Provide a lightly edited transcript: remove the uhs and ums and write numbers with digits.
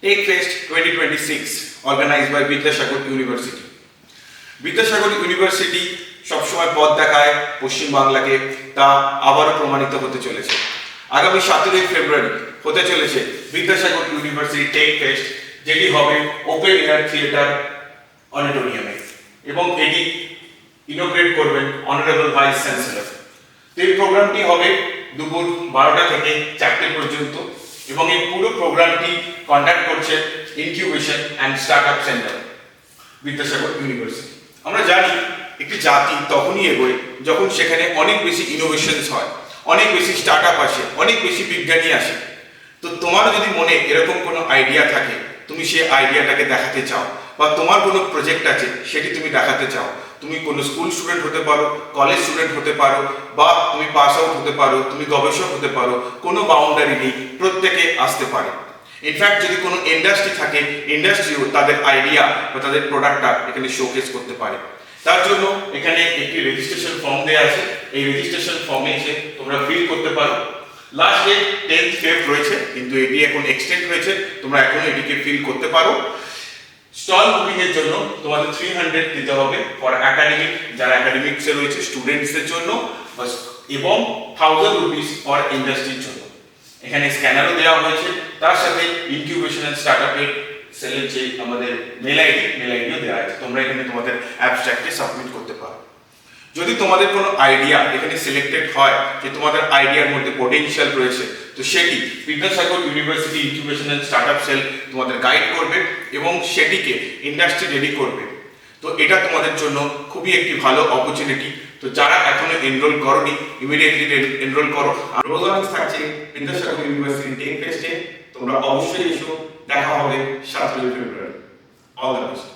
Tech Fest 2026 organized by Vidyasagar University. Vidyasagar university সবসময় পথ দেখায় পশ্চিমবাংলাকে, তা আবারও প্রমাণিত হতে চলেছে। আগামী 17 ফেব্রুয়ারি হতে চলেছে বিদ্যাসাগর ইউনিভার্সিটি টেক ফেস্ট, যেটি হবে ওপেন এয়ার থিয়েটার অডিটোরিয়ামে, এবং এটি ইনোগ্রেট করবেন অনারেবল ভাইস চ্যান্সেলর। এই প্রোগ্রামটি হবে দুপুর 12টা থেকে 4টে পর্যন্ত, এবং এই পুরো প্রোগ্রামটি কন্ডাক্ট করছে incubation and startup centre Vidyasagar university. আমরা জানি একটি জাতি তখনই এগোয় যখন সেখানে অনেক বেশি ইনোভেশনস হয়, অনেক বেশি স্টার্টআপ আসে, অনেক বেশি বিজ্ঞানী আসে। তো তোমারও যদি মনে এরকম কোনো আইডিয়া থাকে, তুমি সেই আইডিয়াটাকে দেখাতে চাও, বা তোমার কোনো প্রজেক্ট আছে সেটি তুমি দেখাতে চাও, তুমি কোনো স্কুল স্টুডেন্ট হতে পারো, কলেজ স্টুডেন্ট হতে পারো, বা তুমি পাস আউট হতে পারো, তুমি গবেষক হতে পারো, কোনো বাউন্ডারি নেই, প্রত্যেকে আসতে পারে। ইনফ্যাক্ট যদি কোনো ইন্ডাস্ট্রি থাকে, ইন্ডাস্ট্রিও তাদের আইডিয়া বা তাদের প্রোডাক্টটা এখানে শোকেস করতে পারে। তার জন্য এখানে একটি রেজিস্ট্রেশন ফর্ম দেওয়া আছে, এই রেজিস্ট্রেশন ফর্মে এসে তোমরা ফিল করতে পারো। লাস্ট ডেট 10th ফেব্রুয়ারি রয়েছে, কিন্তু এটি এখন এক্সটেন্ড হয়েছে, তোমরা এখনো এটিকে ফিল করতে পারো। স্টল বুকিং এর জন্য তোমাদের 300 দিতে হবে ফর একাডেমিক, যারা একাডেমিক্সে রয়েছে স্টুডেন্টসদের জন্য, এবং 1000 রুপিস ফর ইন্ডাস্ট্রির জন্য। এখানে স্ক্যানারও দেওয়া হয়েছে, তার সাথে ইনকিউবেশন এন্ড স্টার্টআপের সেলের যে আমাদের মেল আইডিও দেওয়া আছে, তোমরা এখানে তোমাদের অ্যাবস্ট্রাক্টে সাবমিট করতে পারো। যদি তোমাদের কোনো আইডিয়া এখানে সিলেক্টেড হয় যে তোমাদের আইডিয়ার মধ্যে পোটেনশিয়াল রয়েছে, তো সেটি Vidyasagar university incubation and startup cell তোমাদের গাইড করবে এবং সেটিকে ইন্ডাস্ট্রি রেডি করবে। তো এটা তোমাদের জন্য খুবই একটি ভালো অপরচুনিটি। তো যারা এখনো এনরোল করোনি, ইমিডিয়েটলি এনরোল করো। আর রোজ থাকছে বিদ্যাসাগর ইউনিভার্সিটি টেক ফেস্টে, তোমরা অবশ্যই এসো। দেখা হবে 17 ফেব্রুয়ারি। All the best.